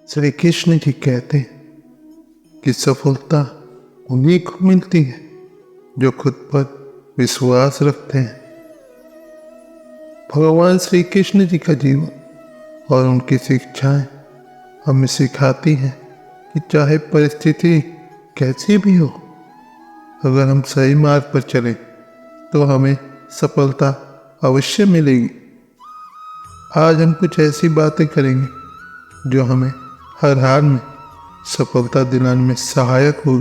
श्री कृष्ण जी कहते हैं कि सफलता उन्हीं को मिलती है जो खुद पर विश्वास रखते हैं। भगवान श्री कृष्ण जी का जीवन और उनकी शिक्षाएं हमें सिखाती हैं कि चाहे परिस्थिति कैसी भी हो, अगर हम सही मार्ग पर चलें तो हमें सफलता अवश्य मिलेगी। आज हम कुछ ऐसी बातें करेंगे जो हमें हर हाल में सफलता दिलाने में सहायक हो,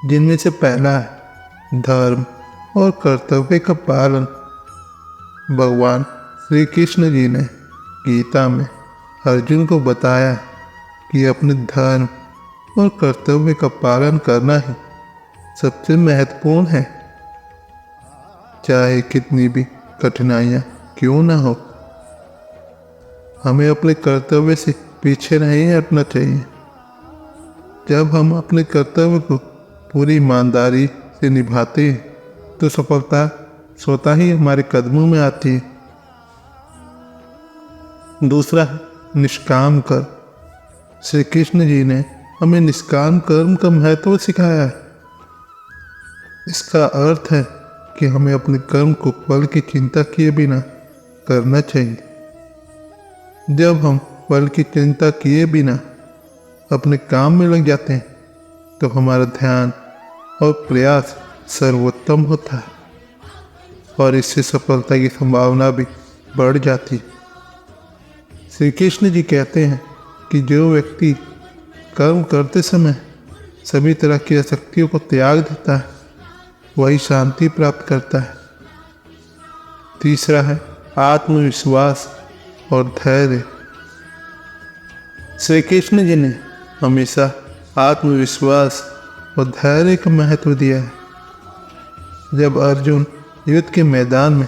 जिनमें से पहला है धर्म और कर्तव्य का पालन। भगवान श्री कृष्ण जी ने गीता में अर्जुन को बताया कि अपने धर्म और कर्तव्य का पालन करना ही सबसे महत्वपूर्ण है, चाहे कितनी भी कठिनाइयाँ क्यों ना हो। हमें अपने कर्तव्य से पीछे नहीं हटना चाहिए। जब हम अपने कर्तव्य को पूरी ईमानदारी से निभाते हैं तो सफलता स्वतः ही हमारे कदमों में आती है। दूसरा है निष्काम कर्म। श्री कृष्ण जी ने हमें निष्काम कर्म का महत्व सिखाया है। इसका अर्थ है कि हमें अपने कर्म को फल की चिंता किए बिना करना चाहिए। जब हम फल की चिंता किए बिना अपने काम में लग जाते हैं तो हमारा ध्यान और प्रयास सर्वोत्तम होता है और इससे सफलता की संभावना भी बढ़ जाती है। श्री कृष्ण जी कहते हैं कि जो व्यक्ति कर्म करते समय सभी तरह की आसक्तियों को त्याग देता है वही शांति प्राप्त करता है। तीसरा है आत्मविश्वास और धैर्य। श्री कृष्ण जी ने हमेशा आत्मविश्वास और धैर्य का महत्व दिया है। जब अर्जुन युद्ध के मैदान में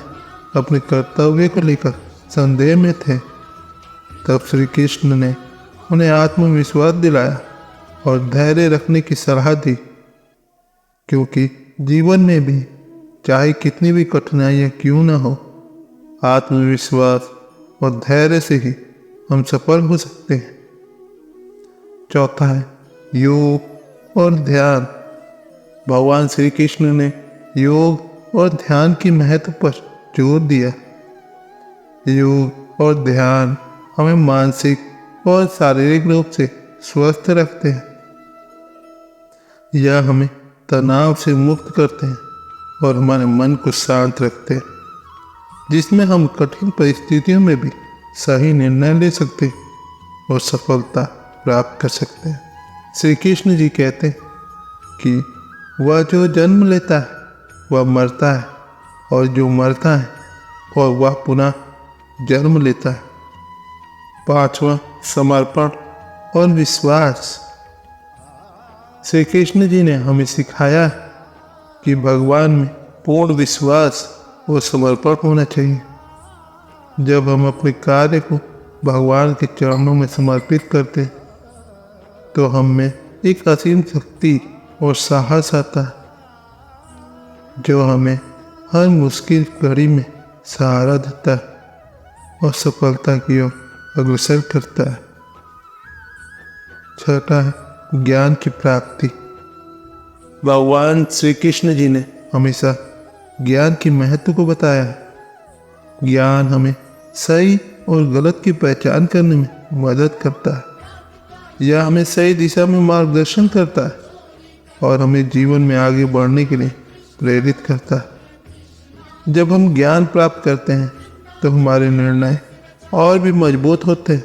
अपने कर्तव्य को लेकर संदेह में थे तब श्री कृष्ण ने उन्हें आत्मविश्वास दिलाया और धैर्य रखने की सलाह दी, क्योंकि जीवन में भी चाहे कितनी भी कठिनाइयाँ क्यों न हो, आत्मविश्वास और धैर्य से ही हम सफल हो सकते हैं। चौथा है योग और ध्यान। भगवान श्री कृष्ण ने योग और ध्यान की महत्व पर जोर दिया। योग और ध्यान हमें मानसिक और शारीरिक रूप से स्वस्थ रखते हैं। यह हमें तनाव से मुक्त करते हैं और हमारे मन को शांत रखते हैं, जिसमें हम कठिन परिस्थितियों में भी सही निर्णय ले सकते हैं और सफलता प्राप्त कर सकते हैं। श्री कृष्ण जी कहते हैं कि वह जो जन्म लेता है वह मरता है और जो मरता है और वह पुनः जन्म लेता है। पांचवा समर्पण और विश्वास। श्री कृष्ण जी ने हमें सिखाया कि भगवान में पूर्ण विश्वास और समर्पण होना चाहिए। जब हम अपने कार्य को भगवान के चरणों में समर्पित करते हैं तो हम में एक असीम शक्ति और साहस आता है जो हमें हर मुश्किल घड़ी में सहारा देता है और सफलता की ओर अग्रसर करता है। छठा है ज्ञान की प्राप्ति। भगवान श्री कृष्ण जी ने हमेशा ज्ञान के महत्व को बताया है। ज्ञान हमें सही और गलत की पहचान करने में मदद करता है। यह हमें सही दिशा में मार्गदर्शन करता है और हमें जीवन में आगे बढ़ने के लिए प्रेरित करता है। जब हम ज्ञान प्राप्त करते हैं तो हमारे निर्णय और भी मजबूत होते हैं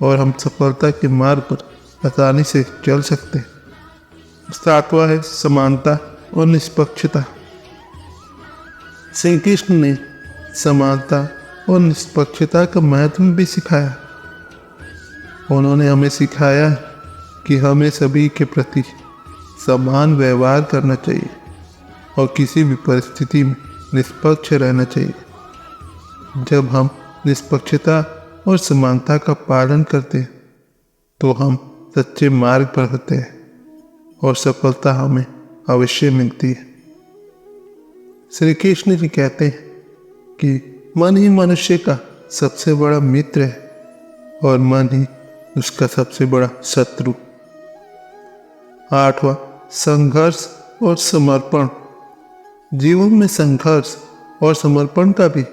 और हम सफलता के मार्ग पर आसानी से चल सकते हैं। सातवां है समानता और निष्पक्षता। श्री कृष्ण ने समानता और निष्पक्षता का महत्व भी सिखाया। उन्होंने हमें सिखाया कि हमें सभी के प्रति समान व्यवहार करना चाहिए और किसी भी परिस्थिति में निष्पक्ष रहना चाहिए। जब हम निष्पक्षता और समानता का पालन करते हैं तो हम सच्चे मार्ग पर होते हैं और सफलता हमें अवश्य मिलती है। श्री कृष्ण जी कहते हैं कि मन ही मनुष्य का सबसे बड़ा मित्र है और मन ही उसका सबसे बड़ा शत्रु। 8वां, संघर्ष और समर्पण। जीवन में संघर्ष और समर्पण का भी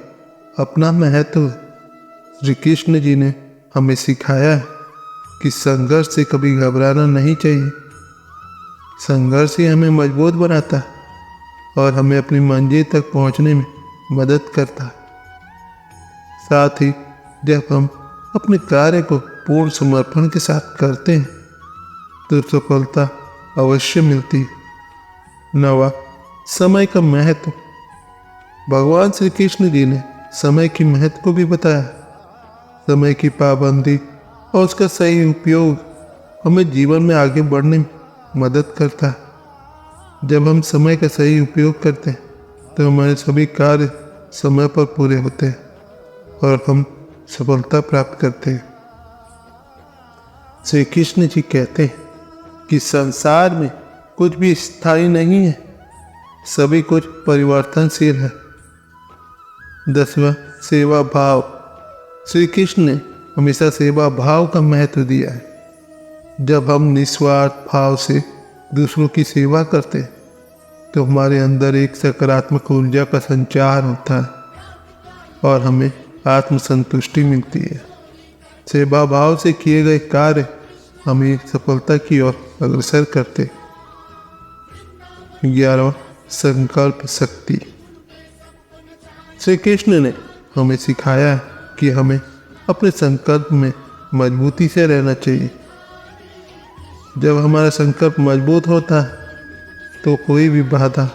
अपना महत्व है। श्री कृष्ण जी ने हमें सिखाया है कि संघर्ष से कभी घबराना नहीं चाहिए। संघर्ष ही हमें मजबूत बनाता है और हमें अपनी मंजिल तक पहुंचने में मदद करता है। साथ ही जब हम अपने कार्य को पूर्ण समर्पण के साथ करते हैं तो सफलता अवश्य मिलती है। 9वां, समय का महत्व। भगवान श्री कृष्ण जी ने समय की महत्व को भी बताया। समय की पाबंदी और उसका सही उपयोग हमें जीवन में आगे बढ़ने में मदद करता है। जब हम समय का सही उपयोग करते हैं तो हमारे सभी कार्य समय पर पूरे होते हैं और हम सफलता प्राप्त करते हैं। श्री कृष्ण जी कहते हैं कि संसार में कुछ भी स्थायी नहीं है, सभी कुछ परिवर्तनशील है। 10वां, सेवा भाव। श्री कृष्ण ने हमेशा सेवा भाव का महत्व दिया है। जब हम निस्वार्थ भाव से दूसरों की सेवा करते हैं तो हमारे अंदर एक सकारात्मक ऊर्जा का संचार होता है और हमें आत्मसंतुष्टि मिलती है। सेवा भाव से किए गए कार्य हमें सफलता की ओर अग्रसर करते। 11वां, संकल्प शक्ति। श्री कृष्ण ने हमें सिखाया है कि हमें अपने संकल्प में मजबूती से रहना चाहिए। जब हमारा संकल्प मजबूत होता है तो कोई भी बाधा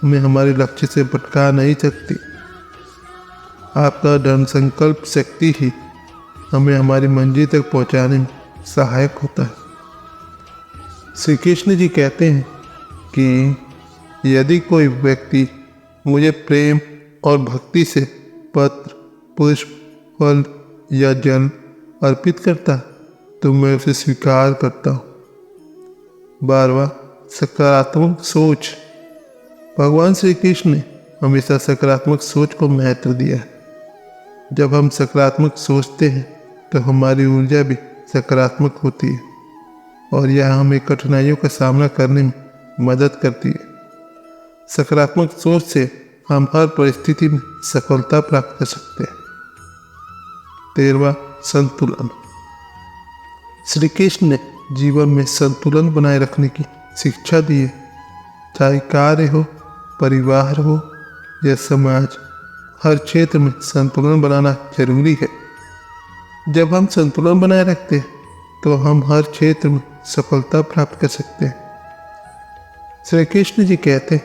हमें हमारे लक्ष्य से भटका नहीं सकती। आपका दृढ़ संकल्प शक्ति ही हमें हमारी मंजिल तक पहुंचाने में सहायक होता है। श्री कृष्ण जी कहते हैं कि यदि कोई व्यक्ति मुझे प्रेम और भक्ति से पत्र, पुष्प, फल या जल अर्पित करता तो मैं उसे स्वीकार करता हूँ। 12वां, सकारात्मक सोच। भगवान श्री कृष्ण ने हमेशा सकारात्मक सोच को महत्व दिया है। जब हम सकारात्मक सोचते हैं तो हमारी ऊर्जा भी सकारात्मक होती है और यह हमें कठिनाइयों का सामना करने में मदद करती है। सकारात्मक सोच से हम हर परिस्थिति में सफलता प्राप्त कर सकते हैं। 13वां, संतुलन। श्री कृष्ण ने जीवन में संतुलन बनाए रखने की शिक्षा दी है। चाहे कार्य हो, परिवार हो या समाज, हर क्षेत्र में संतुलन बनाना जरूरी है। जब हम संतुलन बनाए रखते हैं तो हम हर क्षेत्र में सफलता प्राप्त कर सकते हैं। श्री कृष्ण जी कहते हैं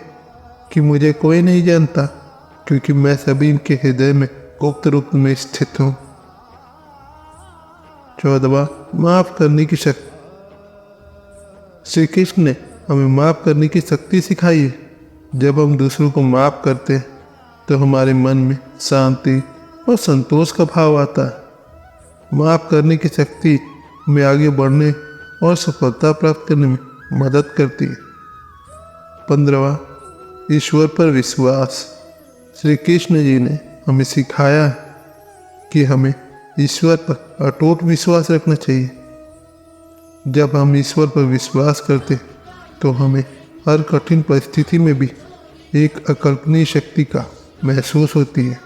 कि मुझे कोई नहीं जानता क्योंकि मैं सभी इनके हृदय में गुप्त रूप में स्थित हूँ। 14वां, माफ करने की शक्ति। श्री कृष्ण ने हमें माफ करने की शक्ति सिखाई है। जब हम दूसरों को माफ करते हैं तो हमारे मन में शांति और संतोष का भाव आता है। माफ करने की शक्ति हमें आगे बढ़ने और सफलता प्राप्त करने में मदद करती है। 15वां, ईश्वर पर विश्वास। श्री कृष्ण जी ने हमें सिखाया है कि हमें ईश्वर पर अटूट विश्वास रखना चाहिए। जब हम ईश्वर पर विश्वास करते तो हमें हर कठिन परिस्थिति में भी एक अकल्पनीय शक्ति का महसूस होती है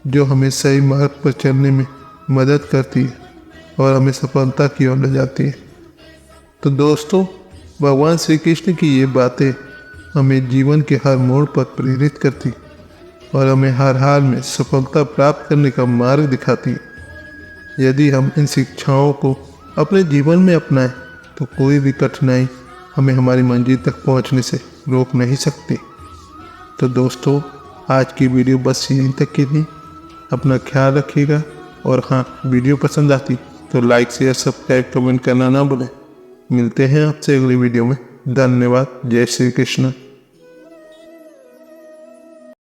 जो हमें सही मार्ग पर चलने में मदद करती है और हमें सफलता की ओर ले जाती है। तो दोस्तों, भगवान श्री कृष्ण की ये बातें हमें जीवन के हर मोड़ पर प्रेरित करती और हमें हर हाल में सफलता प्राप्त करने का मार्ग दिखाती है। यदि हम इन शिक्षाओं को अपने जीवन में अपनाएं तो कोई भी कठिनाई हमें हमारी मंजिल तक पहुंचने से रोक नहीं सकती। तो दोस्तों, आज की वीडियो बस यहीं तक की थी। अपना ख्याल रखिएगा और हाँ, वीडियो पसंद आती तो लाइक, शेयर, सब्सक्राइब, कमेंट करना ना भूलें। मिलते हैं आपसे अगली वीडियो में। धन्यवाद। जय श्री कृष्ण।